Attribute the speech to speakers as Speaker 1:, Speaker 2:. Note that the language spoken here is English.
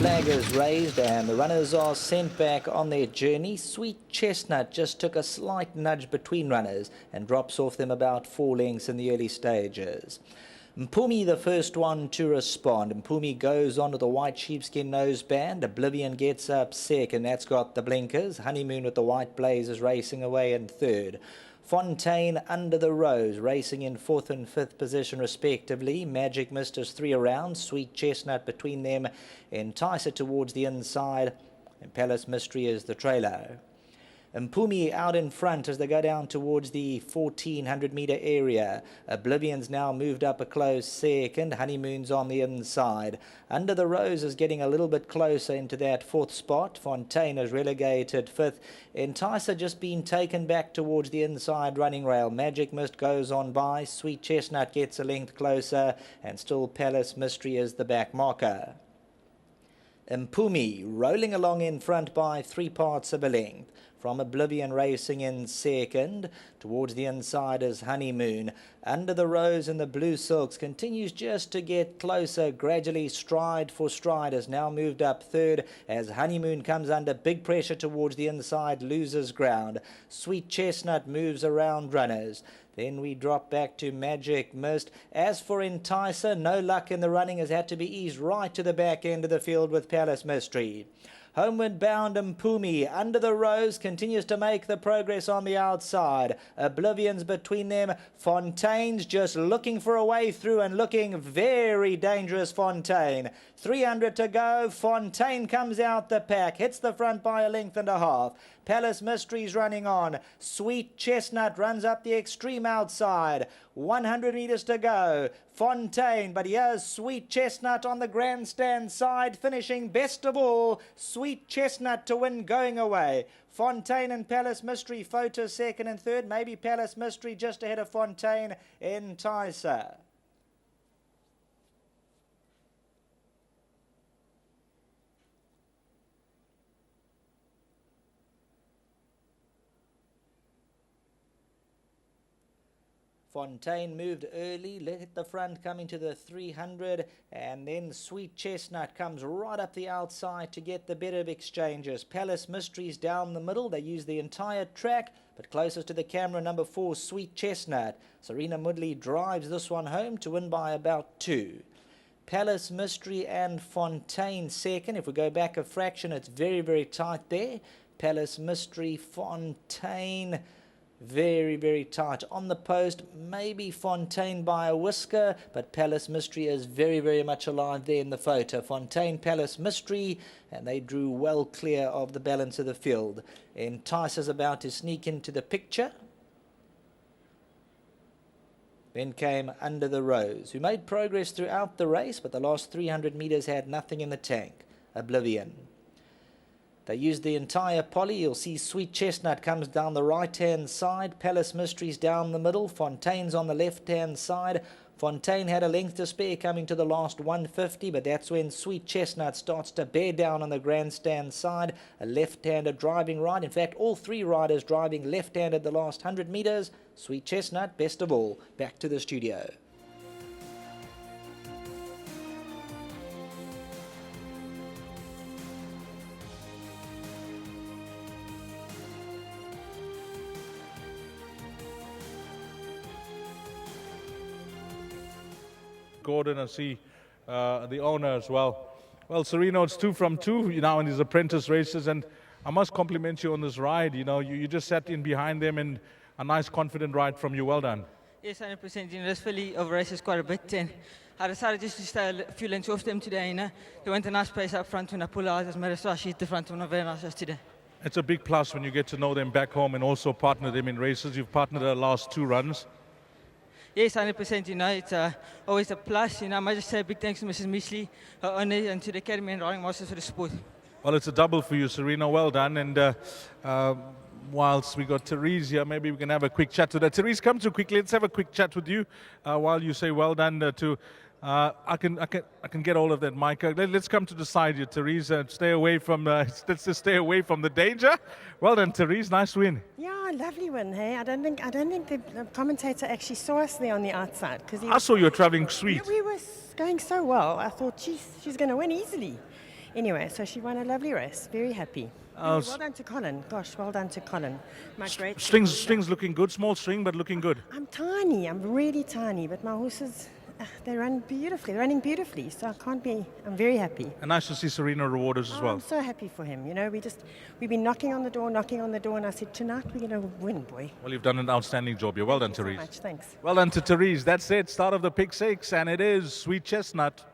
Speaker 1: flag is raised and the runners are sent back on their journey. Sweet Chestnut just took a slight nudge between runners and drops off them about 4 lengths in the early stages. Mpumi, the first one to respond. Mpumi goes onto the white sheepskin noseband. Oblivion gets up second. That's got the blinkers. Honeymoon with the white blaze is racing away in third. Fontaine under the rose, racing in 4th and 5th position respectively. Magic Mist is 3 around. Sweet Chestnut between them. Enticer towards the inside. And Palace Mystery is the trailer. Mpumi out in front as they go down towards the 1400 metre area. Oblivion's now moved up a close second. Honeymoon's on the inside. Under the Rose is getting a little bit closer into that 4th spot. Fontaine is relegated 5th. Enticer just been taken back towards the inside running rail. Magic Mist goes on by. Sweet Chestnut gets a length closer. And still Palace Mystery is the back marker. Mpumi rolling along in front by 3 parts of a length. From Oblivion racing in second. Towards the inside is Honeymoon. Under the Rose and the Blue Silks continues just to get closer. Gradually stride for stride has now moved up third as Honeymoon comes under big pressure towards the inside, loses ground. Sweet Chestnut moves around runners. Then we drop back to Magic Mist. As for Enticer, no luck in the running, has had to be eased right to the back end of the field with Palace Mystery. Homeward bound Mpumi under the Rose continues to make the progress on the outside. Oblivion's between them. Fontaine's just looking for a way through and looking very dangerous. Fontaine. 300 to go. Fontaine comes out the pack. Hits the front by a length and a half. Palace Mystery's running on. Sweet Chestnut runs up the extreme outside. 100 metres to go. Fontaine, but here's Sweet Chestnut on the grandstand side, finishing best of all. Sweet Chestnut to win going away. Fontaine and Palace Mystery photo second and third. Maybe Palace Mystery just ahead of Fontaine. Enticer. Fontaine moved early, let the front come into the 300, and then Sweet Chestnut comes right up the outside to get the better of exchanges. Palace Mysteries down the middle. They use the entire track, but closest to the camera, number 4, Sweet Chestnut. Serena Mudley drives this one home to win by about 2. Palace Mystery and Fontaine second. If we go back a fraction, it's very, very tight there. Palace Mystery, Fontaine, very, very tight on the post. Maybe Fontaine by a whisker, but Palace Mystery is very, very much alive there in the photo. Fontaine, Palace Mystery, and they drew well clear of the balance of the field. Enticer's about to sneak into the picture. Then came Under the Rose, who made progress throughout the race, but the last 300 metres had nothing in the tank. Oblivion. They used the entire poly. You'll see Sweet Chestnut comes down the right-hand side. Palace Mysteries down the middle. Fontaine's on the left-hand side. Fontaine had a length to spare coming to the last 150, but that's when Sweet Chestnut starts to bear down on the grandstand side. A left-hander driving right. In fact, all 3 riders driving left-handed the last 100 metres. Sweet Chestnut, best of all. Back to the studio.
Speaker 2: Gordon, I see the owner as well. Well, Sereno, it's 2 from 2 now in these apprentice races, and I must compliment you on this ride. You know, you just sat in behind them, and a nice, confident ride from you. Well done.
Speaker 3: Yes, 100%. You know, this filly over races quite a bit, and I decided just to stay a few lengths off them today. You know, they went a nice pace up front when I pull out. As Marissa, she hit the front one very nice today.
Speaker 2: It's a big plus when you get to know them back home and also partner them in races. You've partnered the last 2 runs.
Speaker 3: Yes, 100%, you know, it's always a plus. You know, I might just say a big thanks to Mrs. Mishley, her owner, and to the Academy and Riding Masters for the support.
Speaker 2: Well, it's a double for you, Serena. Well done. And whilst we got Therese here, maybe we can have a quick chat to that. Therese, come through quickly. Let's have a quick chat with you while you say well done to... I can get all of that, Micah. Let's come to the side here, Therese. Stay away from. Let's just stay away from the danger. Well done, Therese. Nice win.
Speaker 4: Yeah, lovely win. Hey, I don't think the commentator actually saw us there on the outside because
Speaker 2: I saw you were traveling sweet.
Speaker 4: We were going so well. I thought she's going to win easily. Anyway, so she won a lovely race. Very happy. Well done to Colin. Gosh, well done to Colin. My great
Speaker 2: Strings looking good. Small string, but looking good.
Speaker 4: I'm tiny. I'm really tiny, but my horses, they run beautifully. They're running beautifully, so I'm very happy.
Speaker 2: And nice to see Serena rewarded as well.
Speaker 4: I'm so happy for him. You know, we've been knocking on the door, and I said, tonight we're going to win, boy.
Speaker 2: Well, you've done an outstanding job. Well done,
Speaker 4: Thank you
Speaker 2: Therese.
Speaker 4: so much. Thanks.
Speaker 2: Well done to Therese. That's it. Start of the pick 6, and it is Sweet Chestnut.